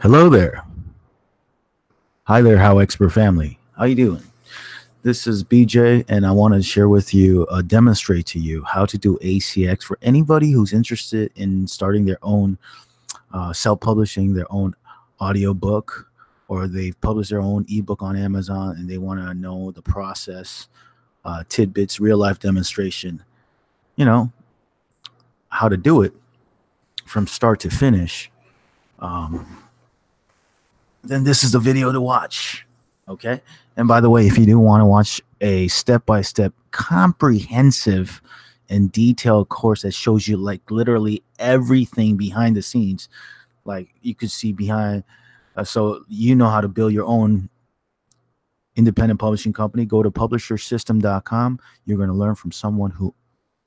Hello there. Hi there, HowExpert family. How you doing? This is BJ, and I want to share with you, demonstrate to you how to do ACX for anybody who's interested in starting their own, self-publishing their own audiobook, or they've published their own ebook on Amazon, and they want to know the process, tidbits, real-life demonstration, you know, how to do it from start to finish. Then this is the video to watch. Okay. And by the way, if you do want to watch a step-by-step comprehensive and detailed course that shows you like literally everything behind the scenes, like you could see behind, so you know how to build your own independent publishing company, go to publishersystem.com. You're going to learn from someone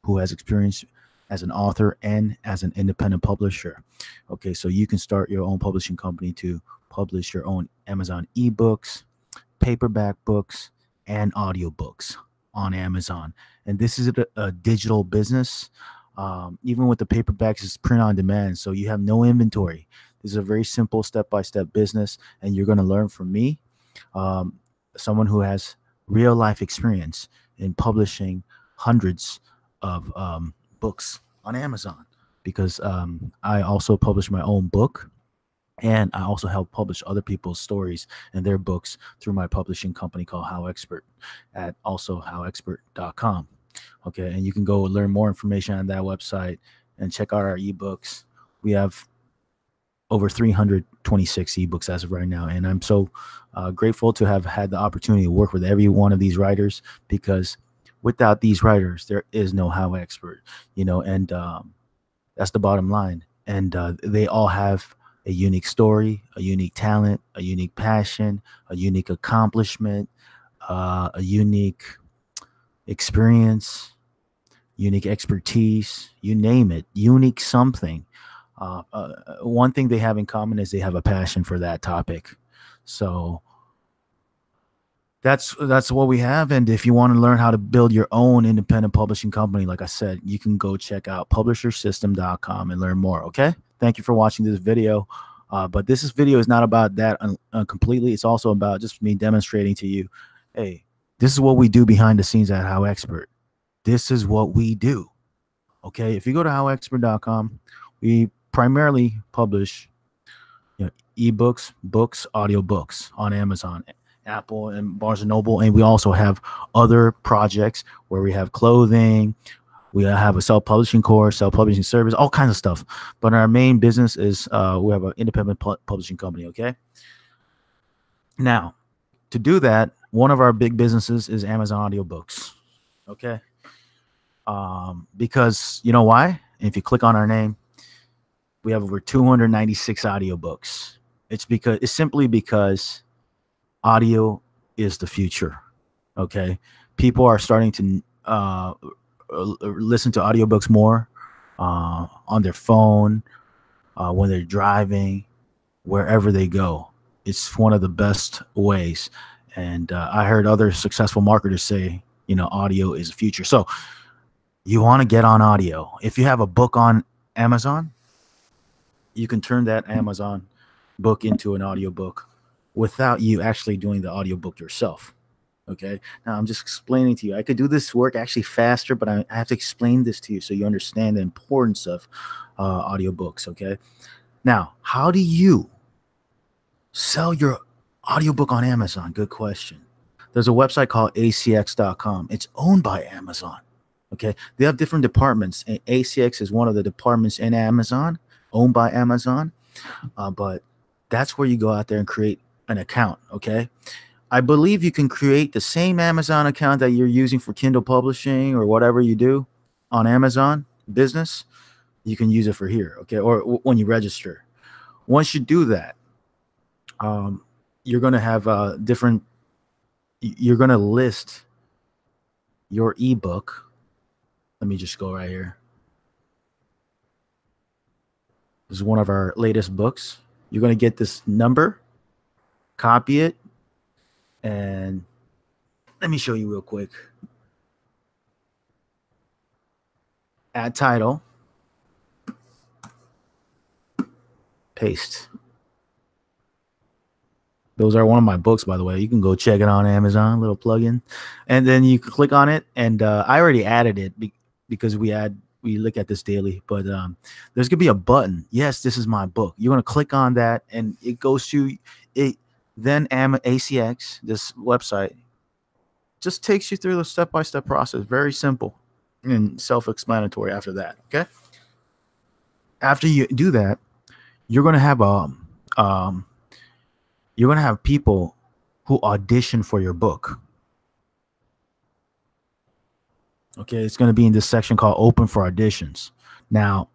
who has experience as an author and as an independent publisher. Okay, so you can start your own publishing company to publish your own Amazon ebooks, paperback books, and audiobooks on Amazon. And this is a digital business. Even with the paperbacks, it's print on demand, so you have no inventory. This is a very simple step-by-step business, and you're going to learn from me, someone who has real life experience in publishing hundreds of books on Amazon, because I also publish my own book, and I also help publish other people's stories and their books through my publishing company called HowExpert at also HowExpert.com. Okay, and you can go learn more information on that website and check out our ebooks. We have over 326 ebooks as of right now, and I'm so grateful to have had the opportunity to work with every one of these writers, because without these writers, there is no HowExpert, and that's the bottom line. And they all have a unique story, a unique talent, a unique passion, a unique accomplishment, a unique experience, unique expertise, you name it, unique something. One thing they have in common is they have a passion for that topic. So that's what we have. And if you want to learn how to build your own independent publishing company, like I said, you can go check out publishersystem.com and learn more. Okay. Thank you for watching this video. But this video is not about that completely. It's also about just me demonstrating to you, hey, this is what we do behind the scenes at HowExpert. This is what we do. Okay. If you go to HowExpert.com, we primarily publish ebooks, books, audiobooks on Amazon, Apple, and Barnes & Noble. And we also have other projects where we have clothing, we have a self-publishing course, self-publishing service, all kinds of stuff. But our main business is we have an independent publishing company, okay? Now, to do that, one of our big businesses is Amazon Audiobooks, okay? Because you know why? If you click on our name, we have over 296 audiobooks. It's simply because audio is the future. Okay, people are starting to listen to audiobooks more on their phone, when they're driving, wherever they go. It's one of the best ways. And I heard other successful marketers say, audio is the future. So you want to get on audio. If you have a book on Amazon, you can turn that Amazon book into an audiobook without you actually doing the audiobook yourself. Okay. Now I'm just explaining to you. I could do this work actually faster, but I have to explain this to you so you understand the importance of audiobooks. Okay. Now, how do you sell your audiobook on Amazon? Good question. There's a website called ACX.com. It's owned by Amazon. Okay. They have different departments, and ACX is one of the departments in Amazon, owned by Amazon. But that's where you go out there and create an account. Okay. I believe you can create the same Amazon account that you're using for Kindle publishing or whatever you do on Amazon business. You can use it for here. Okay. Or when you register. Once you do that, you're going to have you're going to list your ebook. Let me just go right here. This is one of our latest books. You're going to get this number, copy it, and let me show you real quick. Add title, paste. Those are one of my books, by the way. You can go check it on Amazon, little plugin, and then you can click on it. And I already added it because we look at this daily. But there's gonna be a button. Yes, this is my book. You're gonna click on that, and it goes to it. Then ACX, this website, just takes you through the step-by-step process. Very simple and self-explanatory. After that, okay. After you do that, you're gonna have you're going to have people who audition for your book. Okay, it's going to be in this section called Open for Auditions. Now,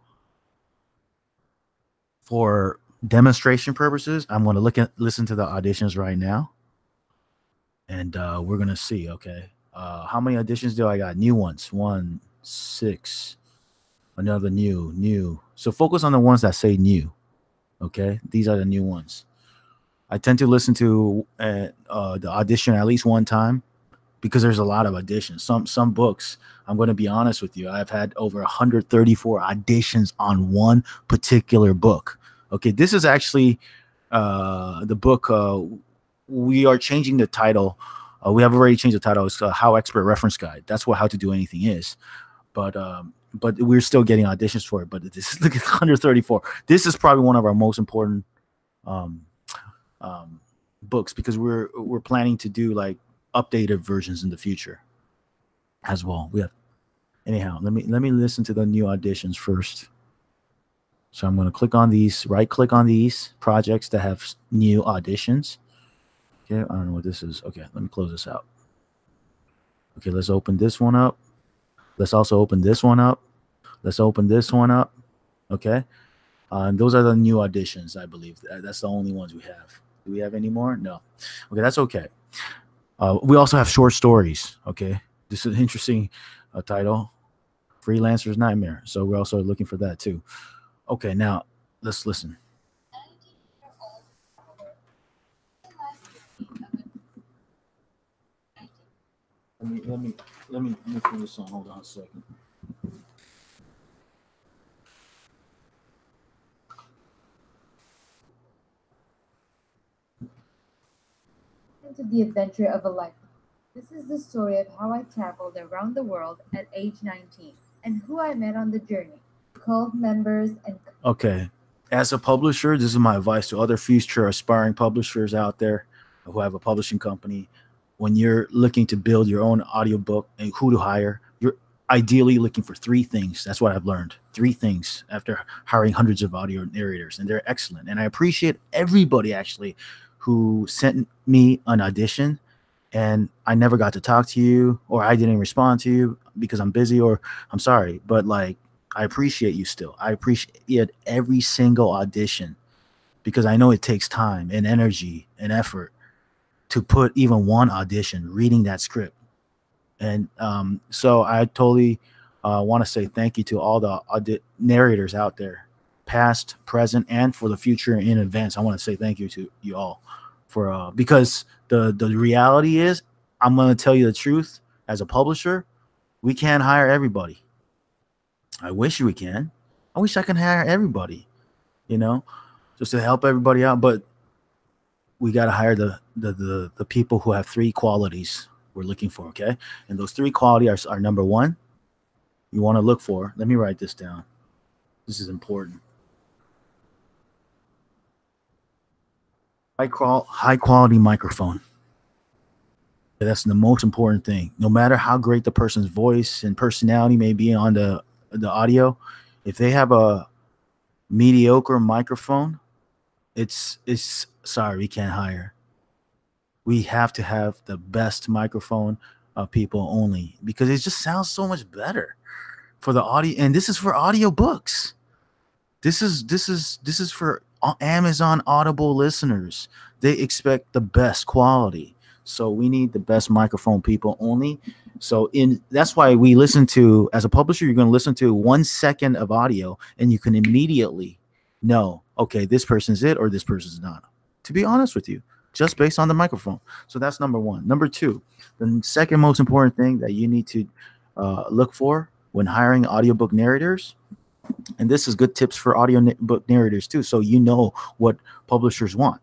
for demonstration purposes, I'm going to listen to the auditions right now. And we're going to see, okay, how many auditions do I got? New ones, 1, 6, another new. So focus on the ones that say new, okay? These are the new ones. I tend to listen to the audition at least one time because there's a lot of auditions. Some books, I'm going to be honest with you, I've had over 134 auditions on one particular book. Okay, this is actually the book. We are changing the title. We have already changed the title. It's HowExpert Reference Guide. That's what How to Do Anything is. But we're still getting auditions for it. But this look at 134. This is probably one of our most important books because we're planning to do like updated versions in the future as well. Anyhow, let me listen to the new auditions first. So I'm going to click on these, right click on these projects that have new auditions. Okay, I don't know what this is. Okay, let me close this out. Okay, let's open this one up. Let's also open this one up. Let's open this one up. Okay, and those are the new auditions, I believe. That's the only ones we have. Do we have any more? No. Okay, that's okay. We also have short stories. Okay, this is an interesting title, Freelancer's Nightmare. So we're also looking for that too. Okay, now let's listen. Let me put this on. Hold on a second. Into the adventure of a lifetime. This is the story of how I traveled around the world at age 19 and who I met on the journey, cult members and... Okay. As a publisher, this is my advice to other future aspiring publishers out there who have a publishing company. When you're looking to build your own audiobook and who to hire, you're ideally looking for 3 things. That's what I've learned. 3 things after hiring hundreds of audio narrators, and they're excellent. And I appreciate everybody actually who sent me an audition and I never got to talk to you, or I didn't respond to you because I'm busy, or I'm sorry, but like, I appreciate you still. I appreciate every single audition because I know it takes time and energy and effort to put even one audition reading that script. And so I totally want to say thank you to all the narrators out there, past, present, and for the future in advance. I want to say thank you to you all for because the reality is, I'm going to tell you the truth. As a publisher, we can't hire everybody. I wish we can. I wish I can hire everybody, you know, just to help everybody out. But we got to hire the people who have 3 qualities we're looking for. Okay. And those 3 qualities are number 1, you want to look for. Let me write this down. This is important. High quality microphone. That's the most important thing. No matter how great the person's voice and personality may be on the audio, if they have a mediocre microphone, it's sorry, we can't hire. We have to have the best microphone people only, because it just sounds so much better for the audio. And this is for audiobooks. This is for Amazon Audible listeners. They expect the best quality. So we need the best microphone people only. So that's why we listen to, as a publisher, you're going to listen to 1 second of audio and you can immediately know, okay, this person's it or this person's not. To be honest with you, just based on the microphone. So that's number 1. Number 2, the second most important thing that you need to look for when hiring audiobook narrators, and this is good tips for audiobook narrators too, so you know what publishers want.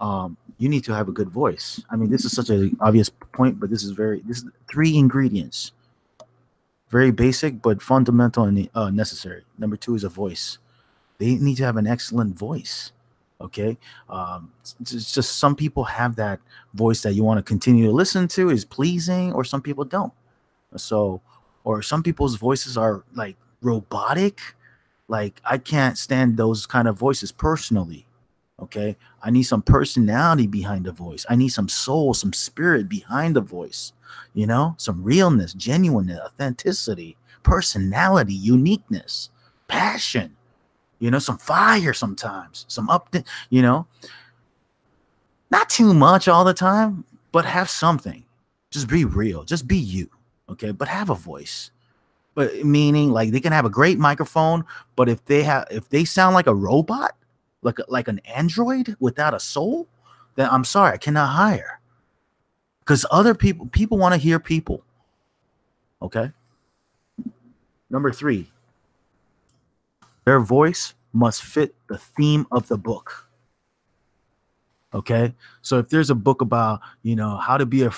You need to have a good voice. I mean, this is such an obvious point, but this is 3 ingredients. Very basic, but fundamental and necessary. Number 2 is a voice. They need to have an excellent voice. Okay. It's just some people have that voice that you want to continue to listen to is pleasing, or some people don't. So, or some people's voices are like robotic. Like, I can't stand those kind of voices personally. Okay. I need some personality behind the voice. I need some soul, some spirit behind the voice, some realness, genuineness, authenticity, personality, uniqueness, passion, some fire sometimes, some you know, not too much all the time, but have something. Just be real. Just be you. Okay. But have a voice. But meaning, like, they can have a great microphone, but if they sound like a robot, like an android without a soul, then I'm sorry, I cannot hire. Because other people want to hear people. Okay. Number 3, their voice must fit the theme of the book. Okay. So if there's a book about, how to be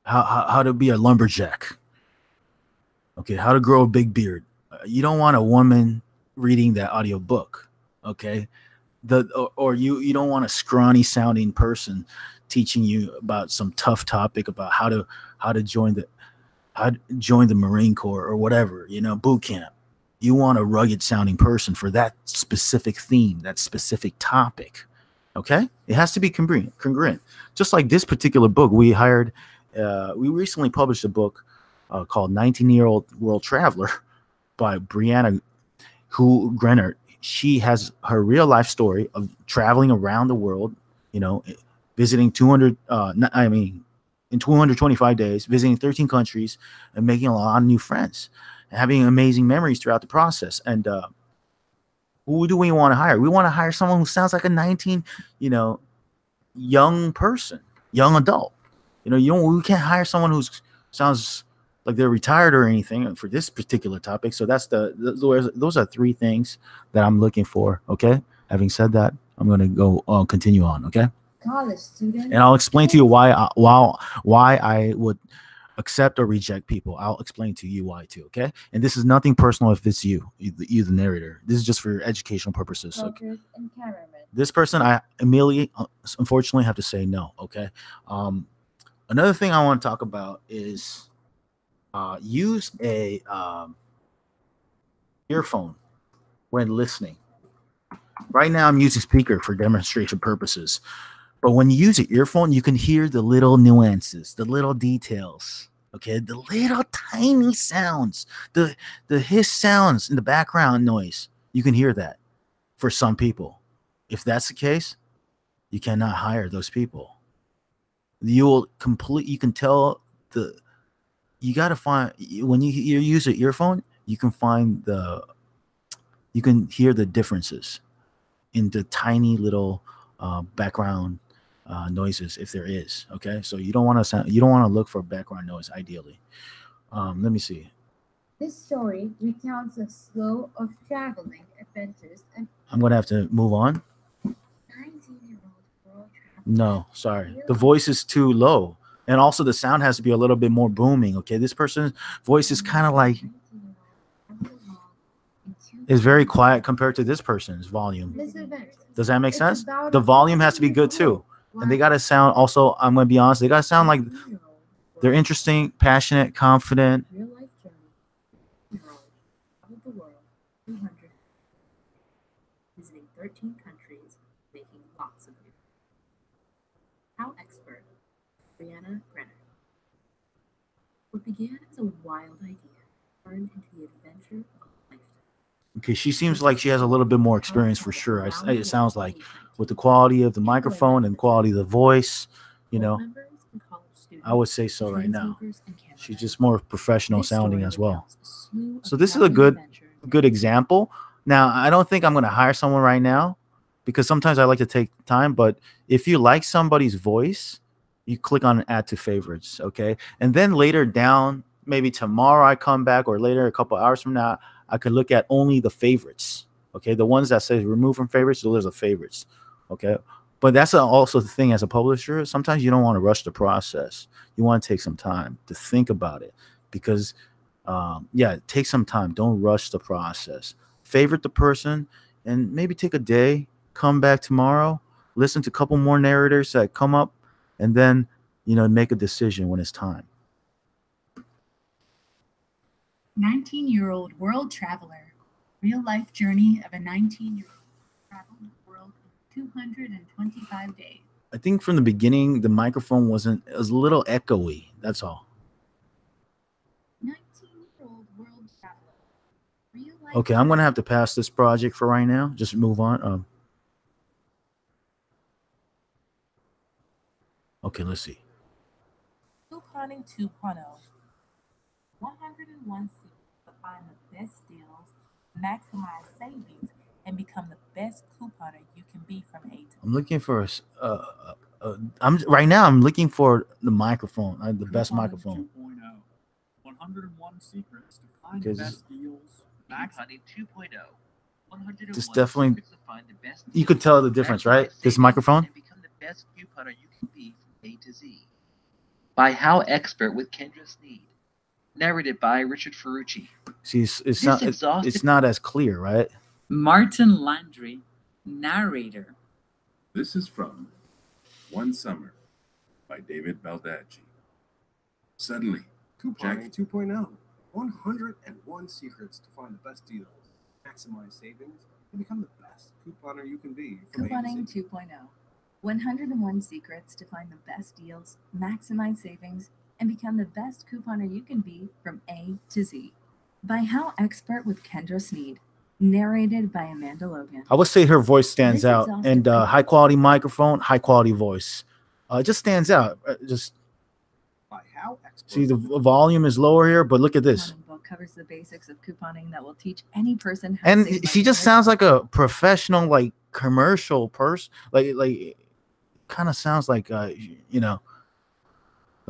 how to be a lumberjack. Okay. How to grow a big beard. You don't want a woman reading that audiobook. Okay. Or you don't want a scrawny sounding person teaching you about some tough topic about how to join the Marine Corps or whatever, boot camp. You want a rugged sounding person for that specific theme, that specific topic. Okay. It has to be congruent. Just like this particular book, we recently published a book called 19-Year-Old World Traveler by Brianna Grenert. She has her real life story of traveling around the world, visiting in 225 days, visiting 13 countries and making a lot of new friends and having amazing memories throughout the process. And who do we want to hire? We want to hire someone who sounds like a 19, young person, young adult. We can't hire someone who sounds like they're retired or anything for this particular topic. So those are 3 things that I'm looking for. Okay. Having said that, I'm going to go continue on. Okay. College student. And I'll explain to you why I would accept or reject people. I'll explain to you why too. Okay. And this is nothing personal if it's you, the narrator. This is just for educational purposes. Okay. And cameraman. This person, I immediately, unfortunately, have to say no. Okay. Another thing I want to talk about is use a earphone when listening. Right now, I'm using speaker for demonstration purposes. But when you use an earphone, you can hear the little nuances, the little details, okay? The little tiny sounds, the hiss sounds in the background noise. You can hear that for some people. If that's the case, you cannot hire those people. You can tell you got to find, when you use an earphone, you can hear the differences in the tiny little background noises, if there is. Okay, so you don't want to look for background noise ideally. Let me see. This story recounts a slow of traveling adventures and I'm going to have to move on. 19-year-old world traveler. No, sorry. The voice is too low. And also the sound has to be a little bit more booming. Okay, this person's voice is kind of like, is very quiet compared to this person's volume. Does that make sense? The volume has to be good too. And they got to sound also, I'm going to be honest, they got to sound like they're interesting, passionate, confident. Real life journey. Traveled the world, 300, visiting 13 countries, making lots of new. HowExpert, Brianna Grenner. What began as a wild idea turned into the adventure of a lifetime. Okay, she seems like she has a little bit more experience for sure. It sounds like with the quality of the microphone and quality of the voice, I would say so right now. She's just more professional sounding as well. So this is a good example. Now, I don't think I'm going to hire someone right now because sometimes I like to take time. But if you like somebody's voice, you click on add to favorites. Okay. And then later down, maybe tomorrow I come back or later a couple hours from now, I could look at only the favorites. Okay. The ones that say remove from favorites, those are the favorites. Okay. But that's also the thing as a publisher. Sometimes you don't want to rush the process. You want to take some time to think about it because, yeah, take some time. Don't rush the process. Favorite the person and maybe take a day, come back tomorrow, listen to a couple more narrators that come up, and then, make a decision when it's time. 19-year-old world traveler. Real life journey of a 19-year-old traveled the world in 225 days. I think from the beginning, the microphone it was a little echoey. That's all. 19-year-old world traveler. Real life Okay, I'm going to have to pass this project for right now. Just move on. Okay, let's see. Couponing 2.0. 101 secrets to find the best deals, maximize savings, and become the best couponer you can be from A to Z. I'm looking for I'm looking for the microphone, the best microphone. 2.0. 101 secrets to find the best deals. Couponing 2.0. 101 This definitely, secrets to find the best you could tell the difference, right? This microphone. And become the best couponer you can be from A to Z. By HowExpert with Kendra Sneed. Narrated by Richard Ferrucci. See, it's not as clear, right? Martin Landry, narrator. This is from One Summer by David Baldacci. Suddenly, Couponing 2.0. 101 secrets to find the best deals, maximize savings, and become the best couponer you can be. Couponing 2.0. 101 secrets to find the best deals, maximize savings, and become the best couponer you can be from A to Z. By HowExpert with Kendra Sneed. Narrated by Amanda Logan. I would say her voice stands out, and high quality microphone, high quality voice. It just stands out. Just By HowExpert. see the volume is lower here, but look at this. Couponing book covers the basics of couponing that will teach any person how to And save she money just on sounds their like a professional, like commercial person. Like kind of sounds like like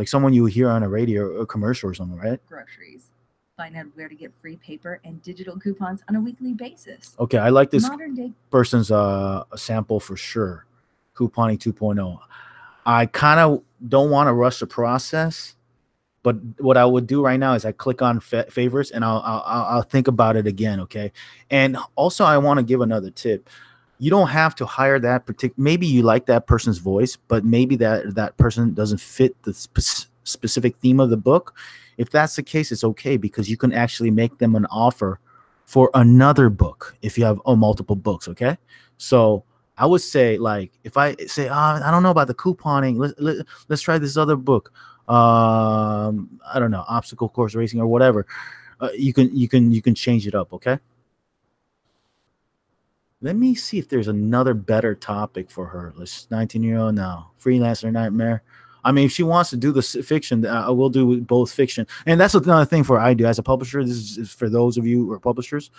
someone you would hear on a radio or a commercial or something, right? groceries. Find out where to get free paper and digital coupons on a weekly basis. Okay, I like this Modern day person's a sample for sure. Couponing 2.0. I kind of don't want to rush the process, but what I would do right now is I click on favorites and I'll think about it again. Okay, and also I want to give another tip. You don't have to hire that particular. Maybe you like that person's voice, but maybe that person doesn't fit the specific theme of the book. If that's the case, it's okay because you can actually make them an offer for another book if you have multiple books. Okay, so I would say, like, if I say, I don't know about the couponing, let's try this other book. I don't know, obstacle course racing or whatever. You can change it up. Okay. Let me see if there's another better topic for her. Let's 19-year-old now, freelancer nightmare. I mean, if she wants to do the fiction, I will do both fiction. And that's another thing for I do as a publisher. This is for those of you who are publishers.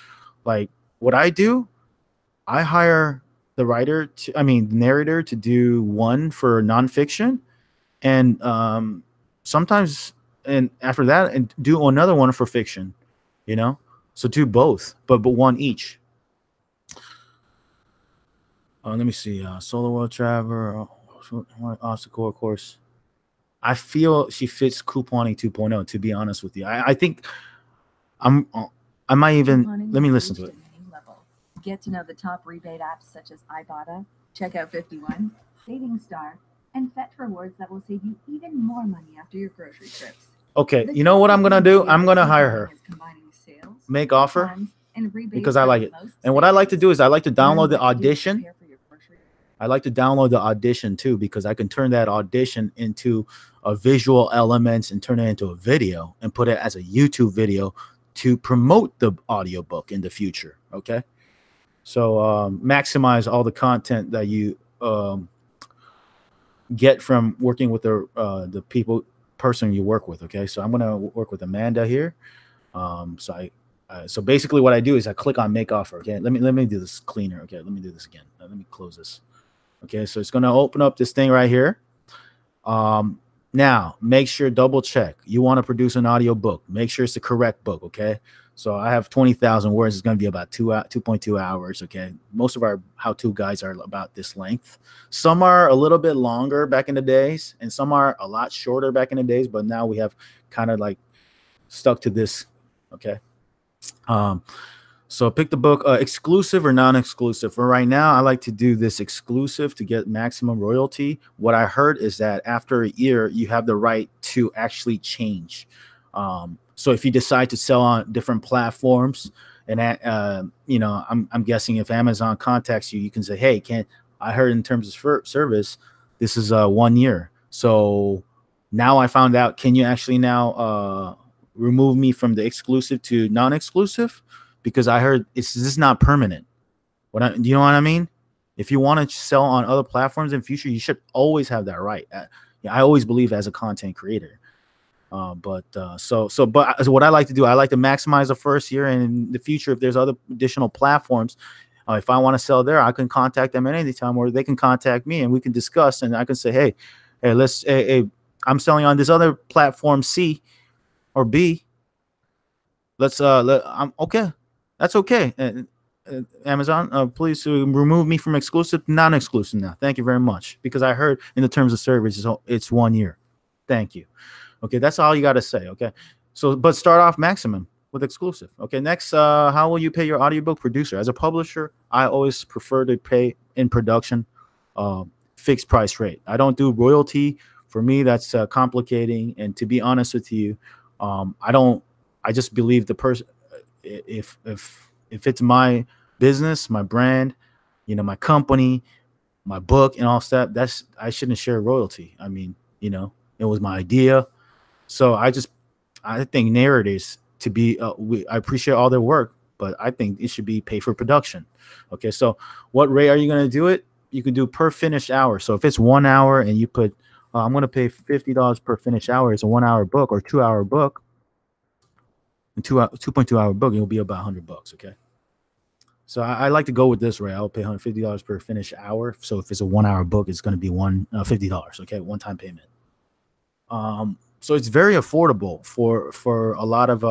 Like what I do, I hire the narrator to do one for nonfiction, and sometimes, and after that, and do another one for fiction. So do both, but one each. Let me see. Solo World Traveler, obstacle course. I feel she fits couponing 2.0. To be honest with you, I think I might even couponing let me has listen to reached it. a new level. Get to know the top rebate apps such as Ibotta, Checkout 51, Saving Star, and Fetch Rewards that will save you even more money after your grocery trips. Okay, The you know what I'm gonna do? I'm gonna hire her. couponing is combining sales, Make offer. coupons, and rebates Because I like for it. the most And what I like to savings. do is I like to Learn download the what to do to audition. prepare for your grocery. I like to download the audition too, because I can turn that audition into a visual elements and turn it into a video and put it as a YouTube video to promote the audiobook in the future. Okay. So maximize all the content that you get from working with the person you work with. Okay. So I'm going to work with Amanda here. So basically what I do is I click on make offer. Okay. Let me do this cleaner. Okay. Let me do this again. Let me close this. Okay. So it's going to open up this thing right here. Now make sure double check. You want to produce an audiobook. Make sure it's the correct book. Okay. So I have 20,000 words. It's going to be about 2.2 hours. Okay. Most of our how-to guides are about this length. Some are a little bit longer back in the days, and some are a lot shorter back in the days. But now we have kind of like stuck to this. Okay. So pick the book, exclusive or non-exclusive. For right now, I like to do this exclusive to get maximum royalty. What I heard is that after a year, you have the right to actually change. So if you decide to sell on different platforms, and I'm guessing if Amazon contacts you, you can say, hey, I heard in terms of service, this is 1 year. So now I found out, can you actually now remove me from the exclusive to non-exclusive? Because I heard this is not permanent. Do you know what I mean? If you want to sell on other platforms in the future, you should always have that right. I always believe as a content creator. But what I like to do, I like to maximize the first year, and in the future, if there's other additional platforms, if I want to sell there, I can contact them at any time, or they can contact me and we can discuss, and I can say, hey, I'm selling on this other platform C or B. I'm okay. That's okay. Amazon, please remove me from exclusive to non-exclusive now. Thank you very much. Because I heard in the terms of service, it's 1 year. Thank you. Okay, that's all you got to say. Okay, so but start off maximum with exclusive. Okay, next, how will you pay your audiobook producer? As a publisher, I always prefer to pay in production, fixed price rate. I don't do royalty. For me, that's complicating. And to be honest with you, I just believe the person. If it's my business, my brand, my company, my book, and all that, I shouldn't share royalty. I mean, it was my idea. So I think Narrators to be, I appreciate all their work, but I think it should be pay for production. Okay, so what rate are you going to do it? You can do per finished hour. So if it's 1 hour and you put, I'm going to pay $50 per finished hour, it's a 1 hour book or 2 hour book, and 2.2 hour book, it'll be about $100. Okay. So I like to go with this rate. I'll pay $150 per finished hour. So if it's a 1 hour book, it's going to be $50. Okay, one-time payment. So it's very affordable for a lot of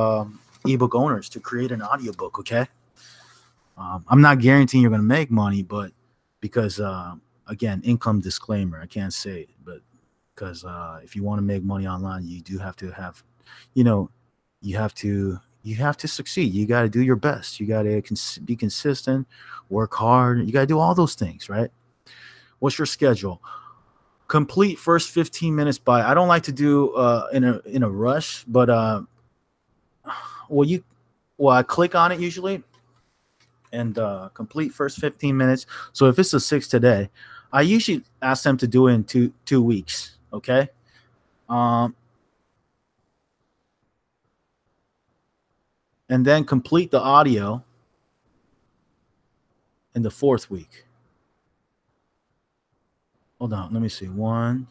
ebook owners to create an audiobook. Okay. I'm not guaranteeing you're going to make money, but because again, income disclaimer, I can't say it, but because if you want to make money online, you do have to have, you have to succeed. You got to do your best. You got to be consistent, work hard. You got to do all those things, right? What's your schedule? Complete first 15 minutes by. I don't like to do in a rush, but I click on it usually and complete first 15 minutes. So if it's a 6 today, I usually ask them to do it in two weeks. Okay. And then complete the audio in the 4th week. Hold on, let me see. 1.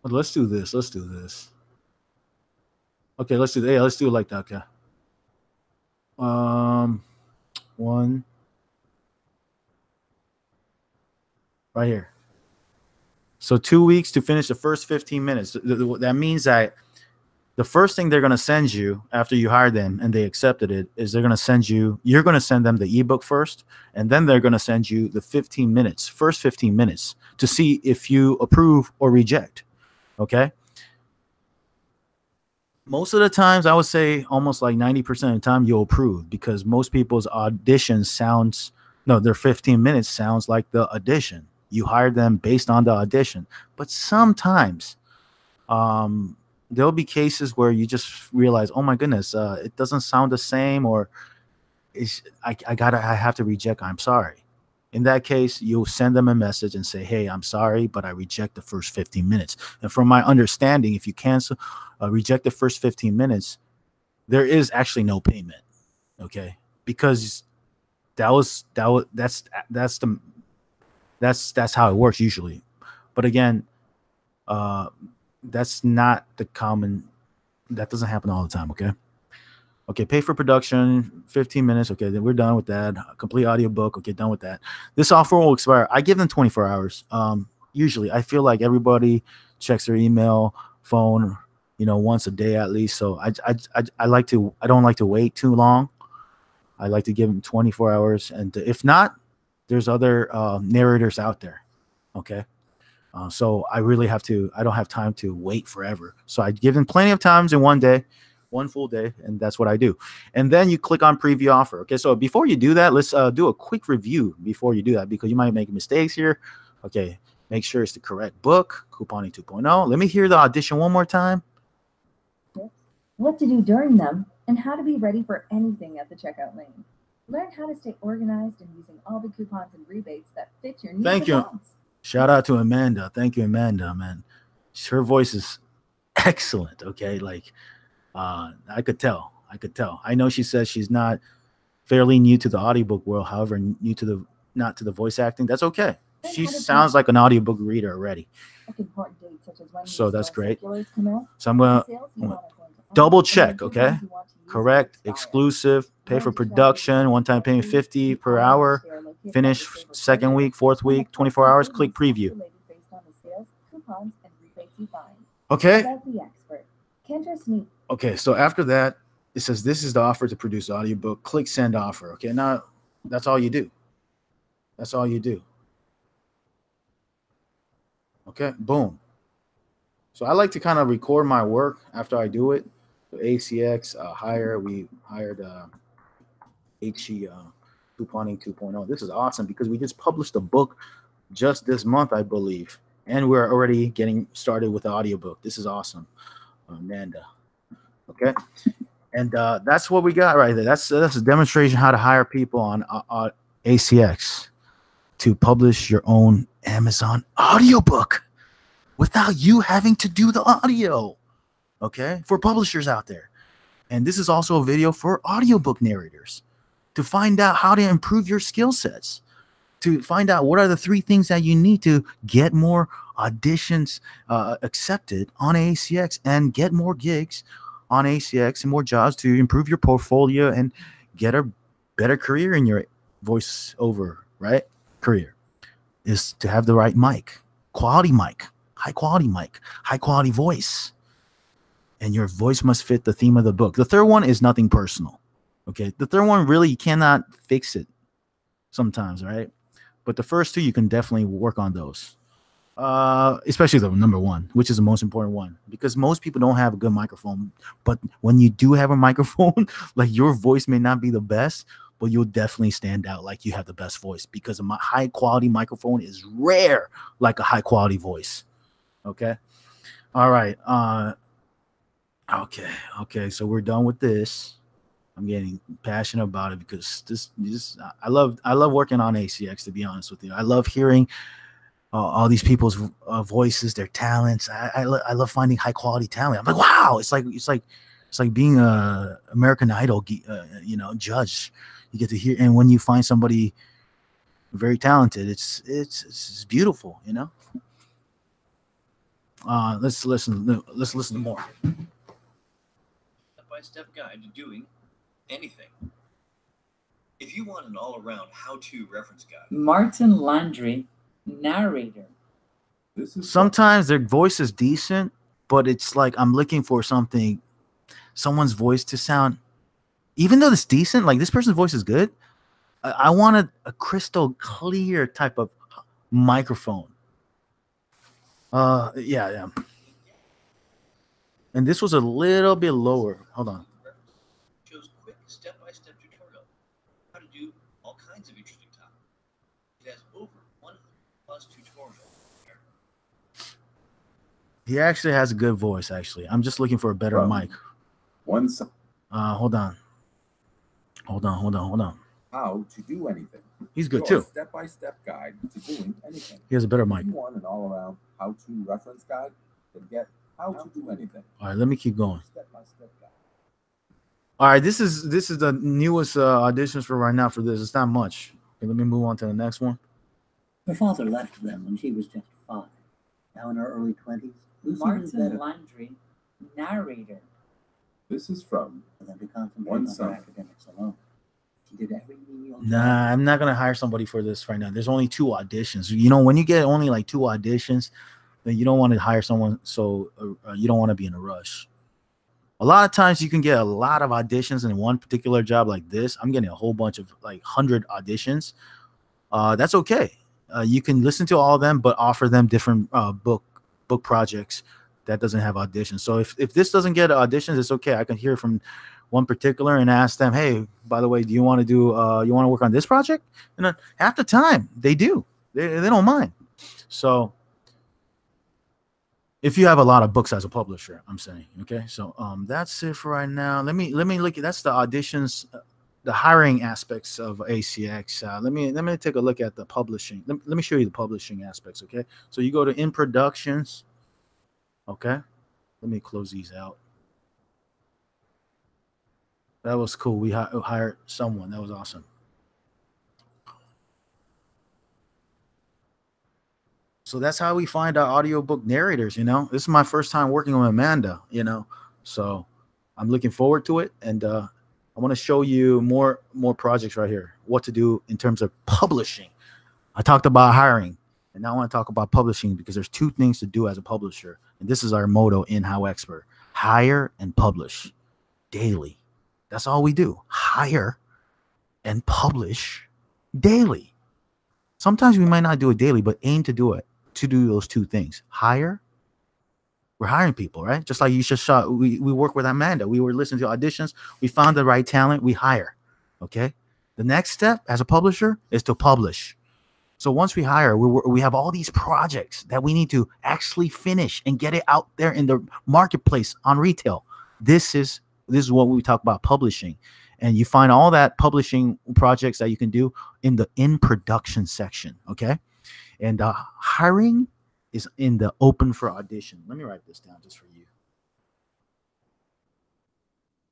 Well, let's do this. Okay, let's do it like that. Okay. 1 right here. So 2 weeks to finish the first 15 minutes. That means that the first thing they're going to send you after you hire them and they accepted it is you're going to send them the ebook first, and then they're going to send you the first 15 minutes to see if you approve or reject. Okay. Most of the times, I would say almost like 90% of the time you'll approve, because most people's auditions their 15 minutes sounds like the audition. You hired them based on the audition. But sometimes there'll be cases where you just realize, oh my goodness, it doesn't sound the same, or I have to reject. I'm sorry. In that case, you'll send them a message and say, hey, I'm sorry, but I reject the first 15 minutes. And from my understanding, if you reject the first 15 minutes, there is actually no payment. Okay. Because that's how it works usually. But again, that's not the common. That doesn't happen all the time. Okay. Okay, pay for production, 15 minutes. Okay, then we're done with that. Complete audiobook. Okay, done with that. This offer will expire. I give them 24 hours. Usually, I feel like everybody checks their email, phone, once a day at least. So I like to. I don't like to wait too long. I like to give them 24 hours, and if not, there's other narrators out there. Okay. So I really have to. I don't have time to wait forever. So I give them plenty of times in one day. One full day, and that's what I do. And then you click on preview offer. Okay, so before you do that, let's do a quick review before you do that, because you might make mistakes here. Okay, make sure it's the correct book, Couponing 2.0. Let me hear the audition one more time. What to do during them, and how to be ready for anything at the checkout lane. Learn how to stay organized and using all the coupons and rebates that fit your needs. Thank you. Shout out to Amanda. Thank you, Amanda, man. Her voice is excellent. Okay, like I could tell. I know she says she's not fairly new to the audiobook world, however, not to the voice acting. That's okay. She sounds like an audiobook reader already. So that's great. So I'm gonna double check, okay? Correct, exclusive, pay for production, one-time payment $50 per hour, finish second week, fourth week, 24 hours, click preview. Okay. Okay, so after that, it says this is the offer to produce audiobook. Click send offer. Okay, now that's all you do. That's all you do. Okay, boom. So I like to kind of record my work after I do it. So ACX, we hired HE Couponing 2.0. This is awesome because we just published a book just this month, I believe. And we're already getting started with the audiobook. This is awesome. Amanda. Okay. And that's what we got right there. That's a demonstration how to hire people on ACX to publish your own Amazon audiobook without you having to do the audio. Okay, for publishers out there. And this is also a video for audiobook narrators to find out how to improve your skill sets, to find out what are the 3 things that you need to get more auditions accepted on ACX and get more gigs on ACX and more jobs to improve your portfolio and get a better career in your voiceover, right? Career is to have the right mic, high quality voice. And your voice must fit the theme of the book. The third one is nothing personal. Okay. The third one, really, you cannot fix it sometimes, right? But the first 2, you can definitely work on those. Especially the number 1, which is the most important one, because most people don't have a good microphone. But when you do have a microphone, like your voice may not be the best, but you'll definitely stand out like you have the best voice, because a high quality microphone is rare like a high quality voice. Okay. All right. Okay. So we're done with this. I'm getting passionate about it because I love working on ACX, to be honest with you. I love hearing all these people's voices, their talents. I love finding high quality talent. I'm like, wow, it's like being a American Idol, judge. You get to hear, and when you find somebody very talented, it's beautiful, Let's listen to more. Step-by-step guide to doing anything. If you want an all-around how-to reference guide, Martin Landry, narrator. Sometimes their voice is decent, but it's like I'm looking for someone's voice to sound, even though it's decent, like this person's voice is good, I wanted a crystal clear type of microphone. Yeah. And this was a little bit lower. Hold on. shows quick step-by-step tutorial how to do all kinds of interesting topics. It has over 100+ tutorials. He actually has a good voice, actually. I'm just looking for a better mic. Hold on. How to do anything. He's good too. Step-by-step guide to doing anything. He has a better mic. If you want an all-around how-to reference guide, then get How to Do Anything. All right, let me keep going. Step-by-step guide. All right, this is the newest auditions for right now for this. It's not much. Okay, let me move on to the next one. Her father left them when she was just 5. Now in her early 20s, Lucy was Martin better. Landry, narrator. This is from for them to concentrate one on their summer. academics alone. She did every menial job. Nah, I'm not gonna hire somebody for this right now. There's only 2 auditions. You know, when you get only like 2 auditions, then you don't want to hire someone. So you don't want to be in a rush. A lot of times you can get a lot of auditions in one particular job like this. I'm getting a whole bunch of like 100 auditions. That's okay. You can listen to all of them, but offer them different book projects that doesn't have auditions. So if this doesn't get auditions, it's okay. I can hear from one particular and ask them, hey, by the way, do you want to do you want to work on this project? And then half the time they do. They don't mind. So if you have a lot of books as a publisher, I'm saying, okay. So that's it for right now. Let me look at that's the auditions, the hiring aspects of ACX. Let me take a look at the publishing. Let me show you the publishing aspects, okay? So you go to in productions, okay? Let me close these out. That was cool. We hired someone. That was awesome. So that's how we find our audiobook narrators, you know. This is my first time working with Amanda, you know. So I'm looking forward to it. And I want to show you more projects right here, what to do in terms of publishing. I talked about hiring, and now I want to talk about publishing because there's 2 things to do as a publisher. And this is our motto in HowExpert: hire and publish daily. That's all we do. Hire and publish daily. Sometimes we might not do it daily, but aim to do it, to do those 2 things. Hire. We're hiring people, right? Just like you just saw, we work with Amanda. We were listening to auditions. We found the right talent. We hire. Okay. The next step as a publisher is to publish. So once we hire, we have all these projects that we need to actually finish and get it out there in the marketplace on retail. This is what we talk about publishing. And you find all that publishing projects that you can do in the in production section. Okay. And hiring is in the open for audition. Let me write this down just for you.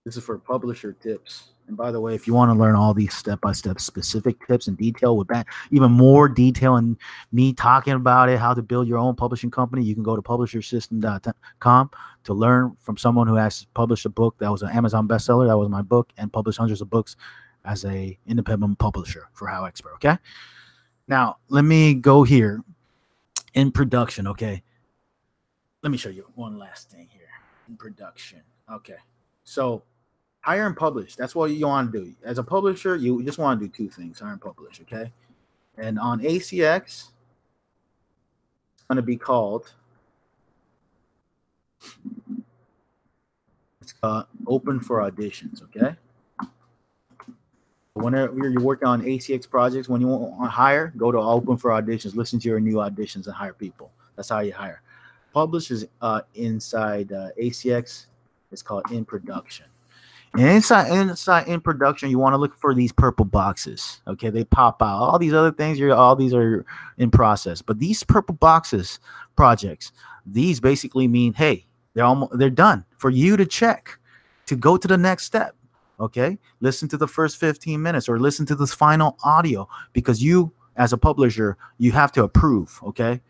This is for publisher tips. And by the way, if you want to learn all these step-by-step specific tips and detail with that, even more detail and me talking about it, how to build your own publishing company, you can go to publishersystem.com to learn from someone who has published a book that was an Amazon bestseller. That was my book, and published hundreds of books as a independent publisher for HowExpert. Okay. Now let me go here in production. Okay. Let me show you one last thing here in production. Okay. So hire and publish. That's what you want to do. As a publisher, you just want to do 2 things: hire and publish, okay? And on ACX, it's going to be called open for auditions, okay? Whenever you're working on ACX projects, when you want to hire, go to open for auditions, listen to your new auditions, and hire people. That's how you hire. Publish is inside ACX. It's called in production. And inside in production, you want to look for these purple boxes. Okay, they pop out. All these other things, all these are in process. But these purple boxes projects, these basically mean, hey, they're done for you to check, to go to the next step. Okay, listen to the first 15 minutes or listen to this final audio, because you, as a publisher, you have to approve. Okay,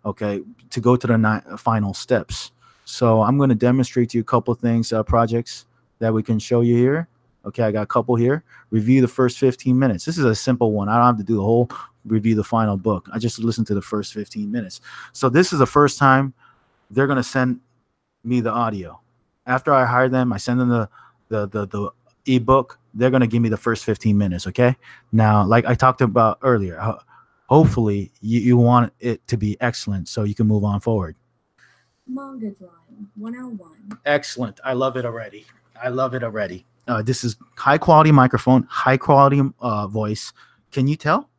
to go to the final steps. So I'm going to demonstrate to you a couple of things, projects that we can show you here. Okay, I got a couple here. Review the first 15 minutes. This is a simple one. I don't have to do the whole review the final book. I just listen to the first 15 minutes. So this is the first time they're going to send me the audio. After I hire them, I send them the ebook. They're going to give me the first 15 minutes, okay? Now, like I talked about earlier, hopefully you want it to be excellent so you can move on forward. Manga drawing 101. Excellent. I love it already. This is high quality microphone, high quality voice. Can you tell?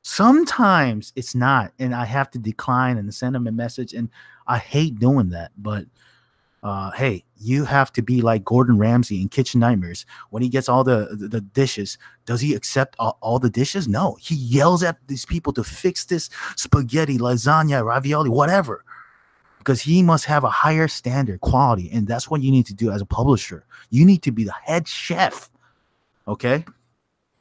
Sometimes it's not, and I have to decline and send them a message, and I hate doing that. But hey, you have to be like Gordon Ramsay in Kitchen Nightmares. When he gets all the dishes, does he accept all the dishes? No, he yells at these people to fix this spaghetti, lasagna, ravioli, whatever, because he must have a higher standard quality. And that's what you need to do as a publisher. You need to be the head chef. Okay.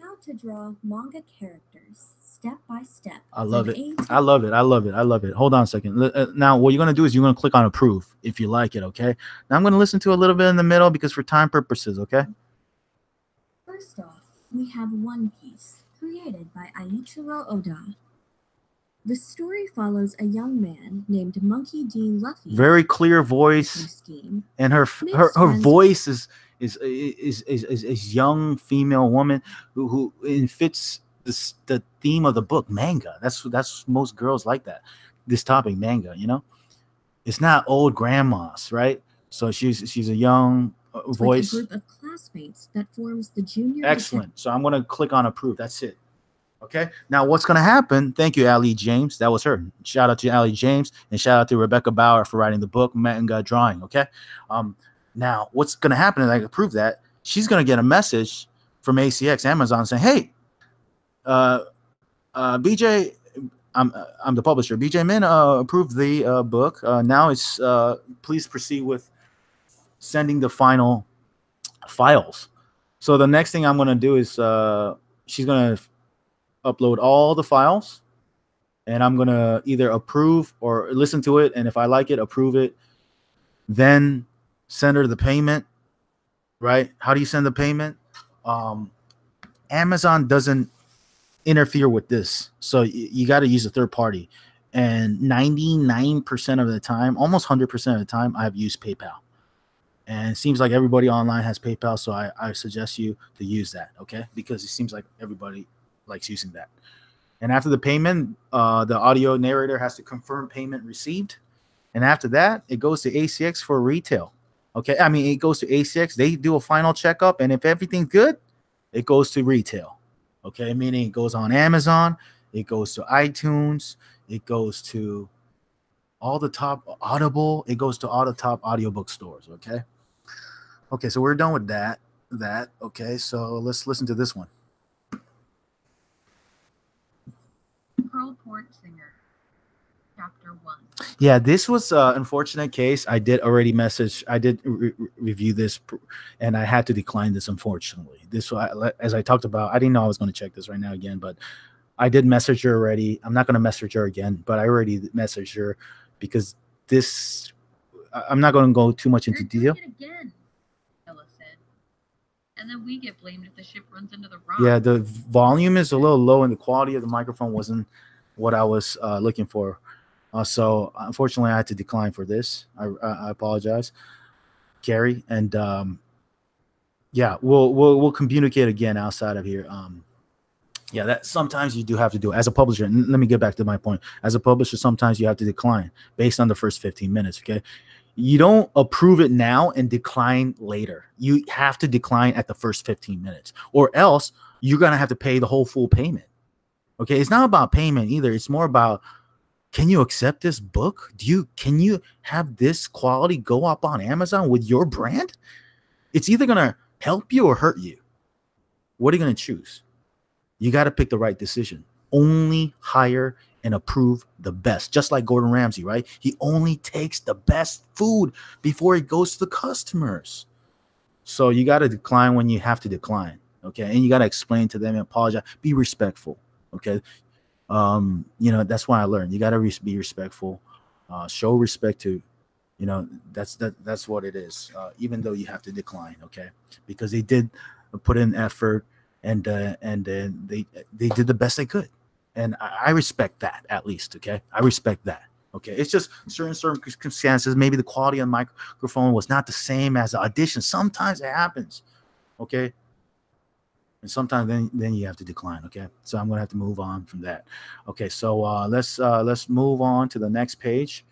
How to draw manga characters step by step. I love it. from A to I love it. I love it. I love it. Hold on a second. Now, what you're going to do is you're going to click on approve if you like it, okay? Now, I'm going to listen to a little bit in the middle because for time purposes, okay? First off, we have One Piece, created by Aichiro Oda. The story follows a young man named Monkey D. Luffy. Very clear voice, and her voice is young female woman who fits the theme of the book, manga. That's most girls like that. This topic, manga, you know, it's not old grandmas, right? So she's a young voice. Like a group of classmates that forms the junior. Excellent. So I'm going to click on approve. That's it. Okay. Now what's going to happen? Thank you, Ali James. That was her. Shout out to Ali James and shout out to Rebecca Bauer for writing the book, manga drawing. Okay. Now what's going to happen is I approve that she's going to get a message from ACX Amazon saying, hey, BJ, I'm the publisher. BJ Min approved the book. Now it's please proceed with sending the final files. So the next thing I'm going to do is she's going to upload all the files, and I'm going to either approve or listen to it, and if I like it, approve it, then send her the payment, right? How do you send the payment? Amazon doesn't interfere with this, so you got to use a third party, and 99% of the time, almost 100% of the time, I've used PayPal. And it seems like everybody online has PayPal, so I suggest you to use that, okay? Because it seems like everybody likes using that. And after the payment, the audio narrator has to confirm payment received. And after that, it goes to ACX for retail, okay? I mean, it goes to ACX. They do a final checkup, and if everything's good, it goes to retail, okay? Meaning it goes on Amazon, it goes to iTunes, it goes to all the top Audible, it goes to all the top audiobook stores, okay? Okay, so we're done with that. Okay, so let's listen to this one. Pearl Port Singer, Chapter 1. Yeah, this was an unfortunate case. I did already message. I did review this, and I had to decline this, unfortunately. This, as I talked about, I didn't know I was going to check this right now again, but I did message her already. I'm not going to message her again, but I already messaged her because this, I'm not going to go too much into detail. Again, Ella said. And then we get blamed if the ship runs into the rock. Yeah, the volume is a little low, and the quality of the microphone wasn't what I was looking for. So unfortunately, I had to decline for this. I apologize, Carrie. And yeah, we'll communicate again outside of here. Yeah, that sometimes you do have to do it as a publisher. And let me get back to my point. As a publisher, sometimes you have to decline based on the first 15 minutes. Okay, you don't approve it now and decline later. You have to decline at the first 15 minutes, or else you're gonna have to pay the whole full payment. Okay, it's not about payment either. It's more about, can you accept this book? Can you have this quality go up on Amazon with your brand? It's either gonna help you or hurt you. What are you gonna choose? You got to pick the right decision. Only hire and approve the best. Just like Gordon Ramsay, right? He only takes the best food before it goes to the customers. So you got to decline when you have to decline, okay? And you got to explain to them and apologize. Be respectful, okay? You know, that's what I learned. You got to be respectful. Show respect to, you know, that's what it is. Even though you have to decline, okay? Because they did put in effort. And they did the best they could, and I respect that, at least. Okay, I respect that. Okay, it's just certain circumstances. Maybe the quality of the microphone was not the same as the audition. Sometimes it happens. Okay, and sometimes then you have to decline. Okay, so I'm gonna have to move on from that. Okay, so let's move on to the next page.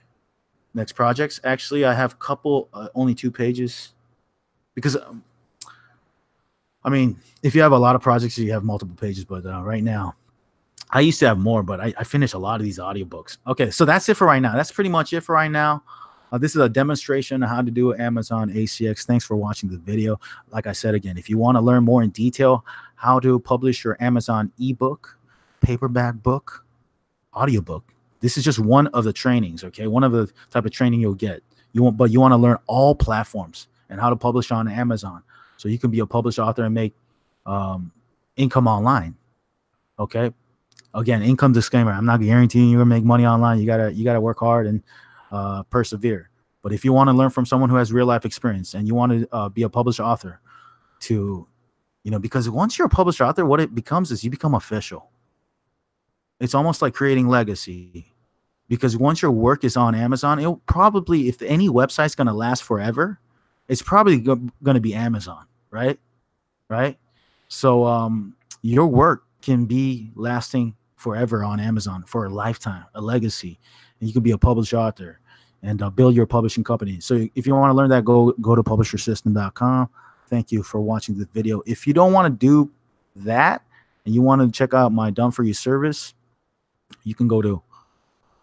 Next projects. Actually, I have only 2 pages, because. I mean, if you have a lot of projects, you have multiple pages, but right now, I used to have more, but I finished a lot of these audiobooks. Okay, so that's it for right now. That's pretty much it for right now. This is a demonstration of how to do Amazon ACX. Thanks for watching the video. Like I said again, if you want to learn more in detail how to publish your Amazon ebook, paperback book, audiobook, this is just one of the trainings, okay? One of the type of training you'll get. But you want to learn all platforms and how to publish on Amazon. So you can be a published author and make income online. Okay. Again, income disclaimer. I'm not guaranteeing you're gonna make money online. You gotta work hard and persevere. But if you want to learn from someone who has real life experience and you want to be a published author, to, you know, because once you're a published author, what it becomes is you become official. It's almost like creating legacy, because once your work is on Amazon, it'll probably, if any website's gonna last forever, it's probably gonna be Amazon, right? Right. So your work can be lasting forever on Amazon for a lifetime, a legacy, and you can be a published author and build your publishing company. So if you want to learn that, go to publishersystem.com. Thank you for watching this video. If you don't want to do that and you want to check out my done for you service, you can go to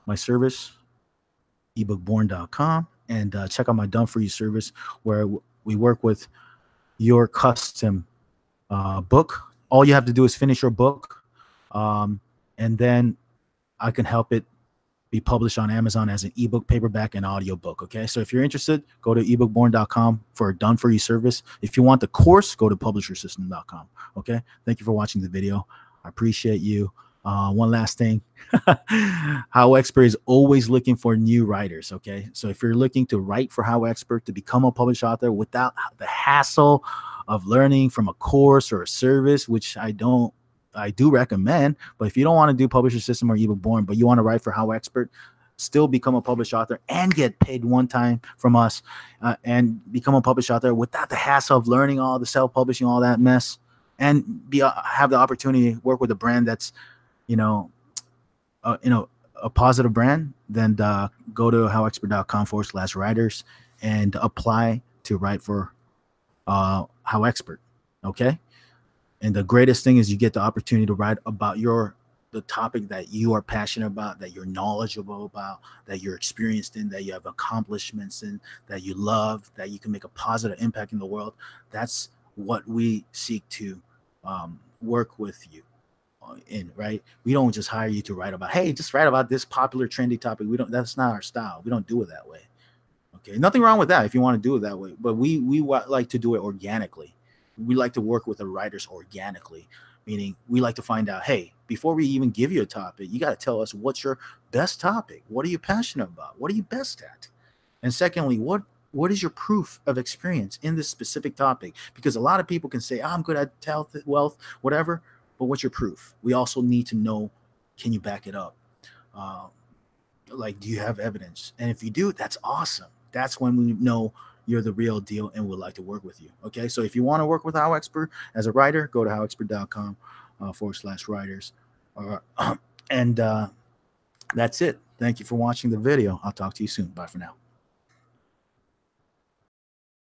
my service, ebookborn.com, and check out my done for you service, where we work with your custom book. All you have to do is finish your book, and then I can help it be published on Amazon as an ebook, paperback, and audiobook. Okay, so if you're interested, go to ebookborn.com for a done for you service. If you want the course, go to publishersystem.com. Okay, thank you for watching the video. I appreciate you. One last thing, HowExpert is always looking for new writers. Okay, so if you're looking to write for HowExpert to become a published author without the hassle of learning from a course or a service, which I do recommend, but if you don't want to do Publisher System or Ebook Born, but you want to write for HowExpert, still become a published author and get paid one time from us, and become a published author without the hassle of learning all the self-publishing, all that mess, and have the opportunity to work with a brand that's, a positive brand, then go to howexpert.com/writers and apply to write for HowExpert. Okay. And the greatest thing is you get the opportunity to write about the topic that you are passionate about, that you're knowledgeable about, that you're experienced in, that you have accomplishments in, that you love, that you can make a positive impact in the world. That's what we seek to work with you in, right? We don't just hire you to write about, hey, just write about this popular trendy topic. That's not our style. We don't do it that way. Okay, nothing wrong with that if you want to do it that way, but we like to do it organically. We like to work with the writers organically, meaning we like to find out, hey, before we even give you a topic, you got to tell us what's your best topic. What are you passionate about? What are you best at? And secondly, what is your proof of experience in this specific topic? Because a lot of people can say, I'm good at health, wealth, whatever, but what's your proof? We also need to know, can you back it up? Like, do you have evidence? And if you do, that's awesome. That's when we know you're the real deal and would like to work with you. Okay, so if you want to work with HowExpert as a writer, go to howexpert.com /writers. And that's it. Thank you for watching the video. I'll talk to you soon. Bye for now.